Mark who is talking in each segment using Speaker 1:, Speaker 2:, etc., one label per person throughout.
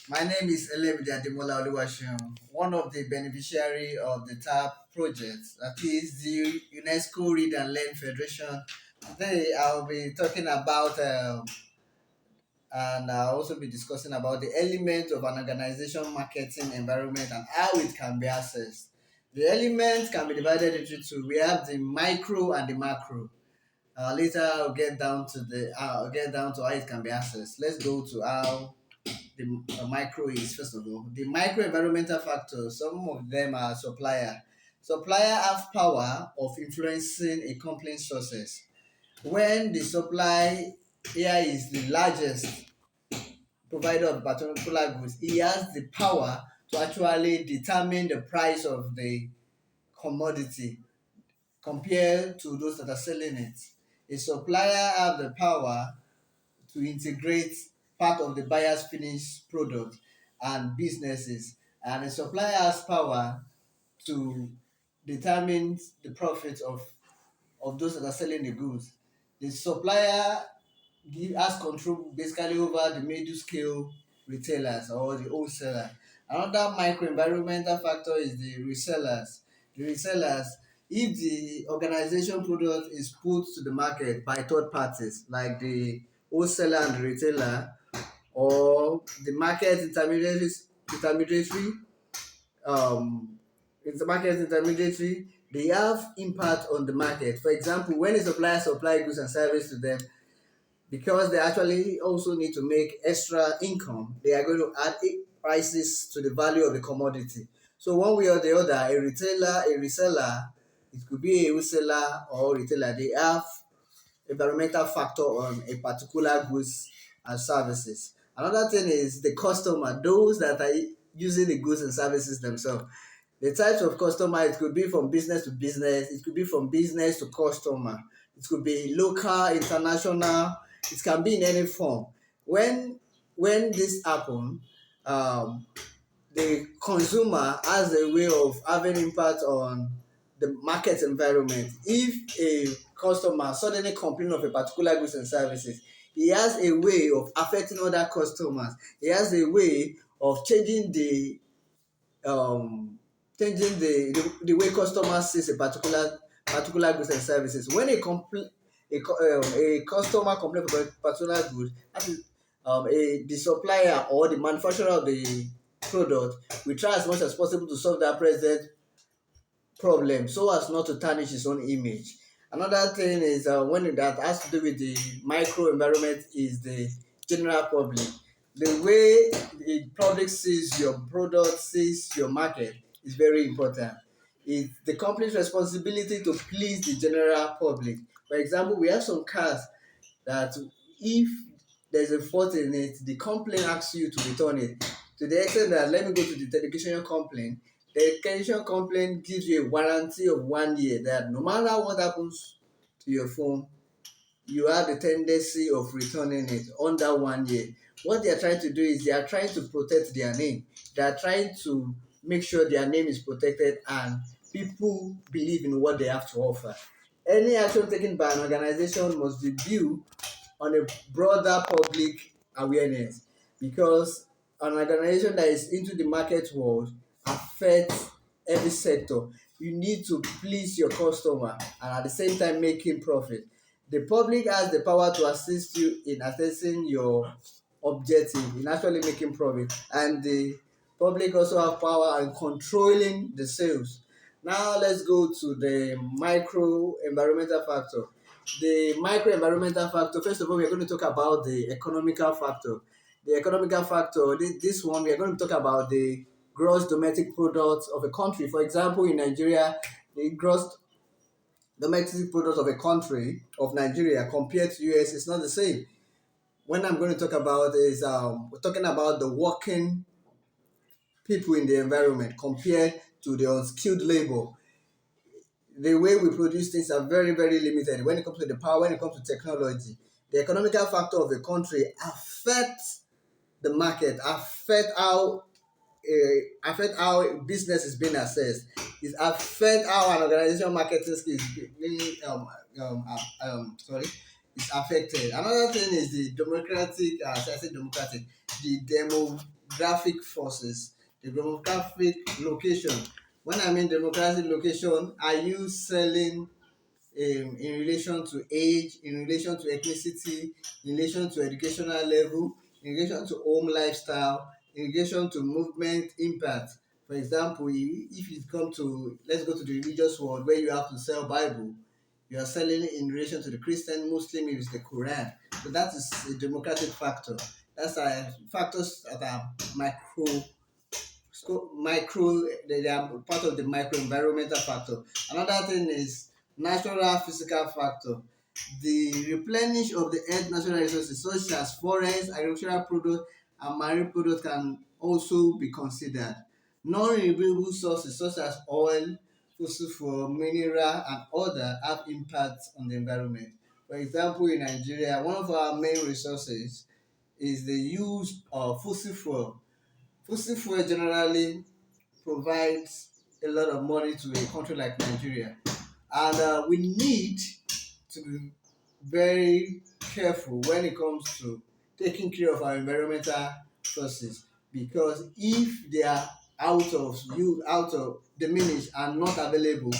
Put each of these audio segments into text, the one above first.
Speaker 1: My name is Elebide Ademola Oluwaseun, one of the beneficiary of the TAP project, that is the UNESCO Read and Learn Federation. Today I'll be talking about and I'll also be discussing about the element of an organization marketing environment and how it can be accessed. The elements can be divided into two. We have the micro and the macro. Later I'll get down to how it can be accessed. Let's go to how the micro is. First of all, the micro environmental factors, some of them are supplier. Supplier have power of influencing a company's success. When the supply here is the largest provider of particular goods, he has the power to actually determine the price of the commodity compared to those that are selling it. A supplier have the power to integrate part of the buyer's finished product and businesses. And the supplier has power to determine the profit of those that are selling the goods. The supplier has control basically over the middle scale retailers or the wholesaler. Another micro environmental factor is the resellers. The resellers, if the organization product is put to the market by third parties like the wholesaler and the retailer, or the market intermediary um it's the market intermediary, they have impact on the market. For example, when a supplier supply goods and service to them, because they actually also need to make extra income, they are going to add prices to the value of the commodity. So one way or the other, a retailer, a reseller, it could be a wholesaler or retailer, they have environmental factor on a particular goods and services. Another thing is the customer, those that are using the goods and services themselves. The types of customer, it could be from business to business, it could be from business to customer, it could be local, international, it can be in any form. When this happen, um, the consumer has a way of having impact on the market environment. If a customer suddenly complain of a particular goods and services, he has a way of affecting other customers. He has a way of um changing the way customers sees a particular goods and services. When a customer complain about a particular good, that is the supplier or the manufacturer of the product will try as much as possible to solve that present problem so as not to tarnish his own image. Another thing is when that has to do with the micro environment is the general public. The way the public sees your product, sees your market is very important. It's the company's responsibility to please the general public. For example, we have some cars that if there's a fault in it, the complaint asks you to return it. To the extent that let me go to the educational complaint. The education complaint gives you a warranty of 1 year that no matter what happens to your phone, you have the tendency of returning it under 1 year. What they are trying to do is they are trying to protect their name. They are trying to make sure their name is protected and people believe in what they have to offer. Any action taken by an organization must be viewed on a broader public awareness, because an organization that is into the market world affects every sector. You need to please your customer and at the same time making profit. The public has the power to assist you in assessing your objective in actually making profit, and the public also have power in controlling the sales. Now let's go to the micro environmental factor. The micro environmental factor, first of all, we are going to talk about the economical factor. The economical factor, this one, we are going to talk about the gross domestic product of a country. For example, in Nigeria, the gross domestic product of a country of Nigeria compared to US is not the same. When I'm going to talk about is we're talking about the working people in the environment compared to the unskilled labor. The way we produce things are very, very limited when it comes to the power, when it comes to technology. The economical factor of the country affects the market, affect how business is being assessed. It affect how an organization marketing skills really sorry is affected. Another thing is the democratic, I say democratic, the demographic forces, the demographic location. When I mean demographic location, are you selling in relation to age, in relation to ethnicity, in relation to educational level, in relation to home lifestyle, in relation to movement impact? For example, if you come to, let's go to the religious world where you have to sell Bible, you are selling in relation to the Christian, Muslim, if it's the Quran. So that is a democratic factor. That's factors that are micro, they are part of the micro environmental factor. Another thing is natural physical factor. The replenish of the earth natural resources such as forests, agricultural products, and marine products can also be considered. Non-renewable sources such as oil, fossil fuel, mineral, and other have impact on the environment. For example, in Nigeria, one of our main resources is the use of fossil fuel. Fossil fuel generally provides a lot of money to a country like Nigeria, and we need to be very careful when it comes to taking care of our environmental sources, because if they are out of diminished and not available,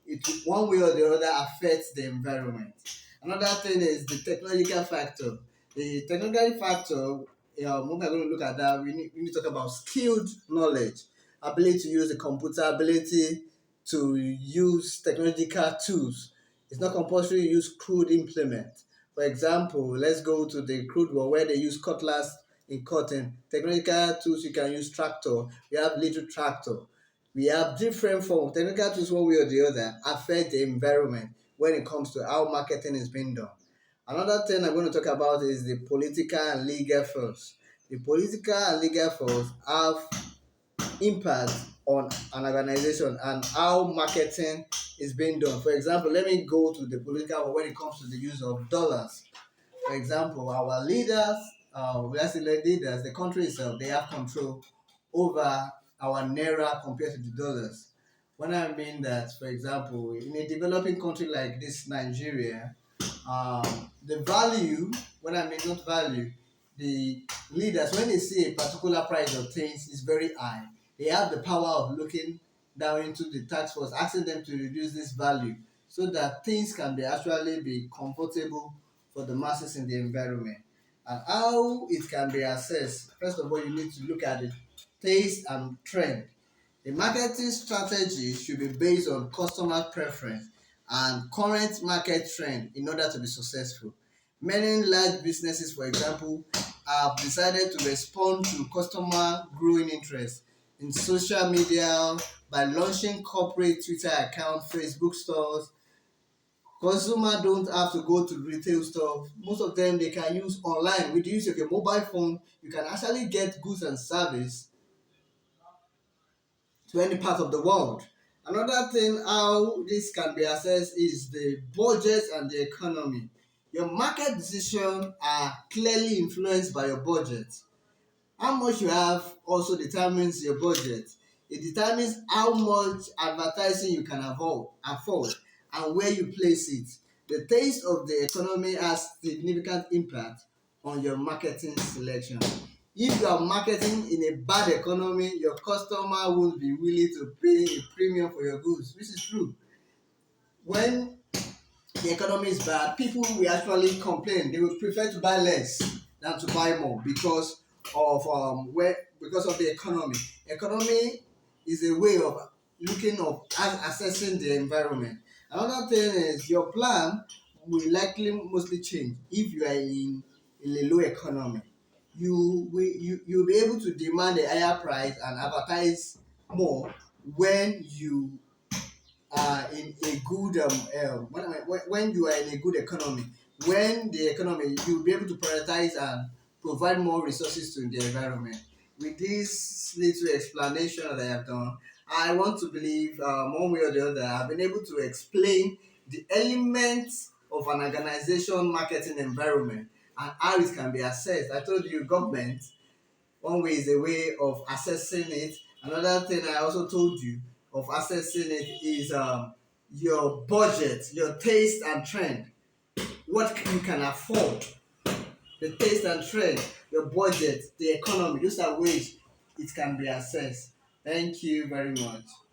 Speaker 1: it will one way or the other affect the environment. Another thing is the technological factor. The technological factor, when we're going to look at that, we need to talk about skilled knowledge, ability to use the computer, ability to use technological tools. It's not compulsory to use crude implement. For example, let's go to the crude war where they use cutlass in cotton. Technical tools, you can use tractor. We have little tractor. We have different forms. Technical tools, one way or the other, affect the environment when it comes to how marketing is being done. Another thing I'm going to talk about is the political and legal force. The political and legal force have impact on an organization and how marketing is being done. For example, let me go to the political when it comes to the use of dollars. For example, our leaders, let's say leaders, the country itself, they have control over our naira compared to the dollars. When I mean that, for example, in a developing country like this, Nigeria, the value, when I mean not value, the leaders, when they see a particular price of things is very high, they have the power of looking down into the tax force, asking them to reduce this value so that things can be actually be comfortable for the masses in the environment. And how it can be assessed, first of all, you need to look at the taste and trend. The marketing strategy should be based on customer preference and current market trend in order to be successful. Many large businesses, for example, have decided to respond to customer growing interest in social media by launching corporate Twitter accounts, Facebook stores. Consumer don't have to go to retail stores. Most of them they can use online. With the use of your mobile phone, you can actually get goods and service to any part of the world. Another thing how this can be assessed is the budget and the economy. Your market decisions are clearly influenced by your budget. How much you have also determines your budget. It determines how much advertising you can afford and where you place it. The taste of the economy has significant impact on your marketing selection. If you are marketing in a bad economy, your customer won't be willing to pay a premium for your goods, which is true. When the economy is bad, people will actually complain. They will prefer to buy less than to buy more because of the economy. Economy is a way of looking of assessing the environment. Another thing is your plan will likely mostly change if you are in a low economy. You'll be able to demand a higher price and advertise more when you in a good when you are in a good economy. When the economy, you'll be able to prioritize and provide more resources to the environment. With this little explanation that I have done, I want to believe one way or the other I've been able to explain the elements of an organization marketing environment and how it can be assessed. I told you government, one way is a way of assessing it. Another thing I also told you of assessing it is your budget, your taste and trend, what you can afford, the taste and trend. your budget, the economy. Those are ways it can be assessed. Thank you very much.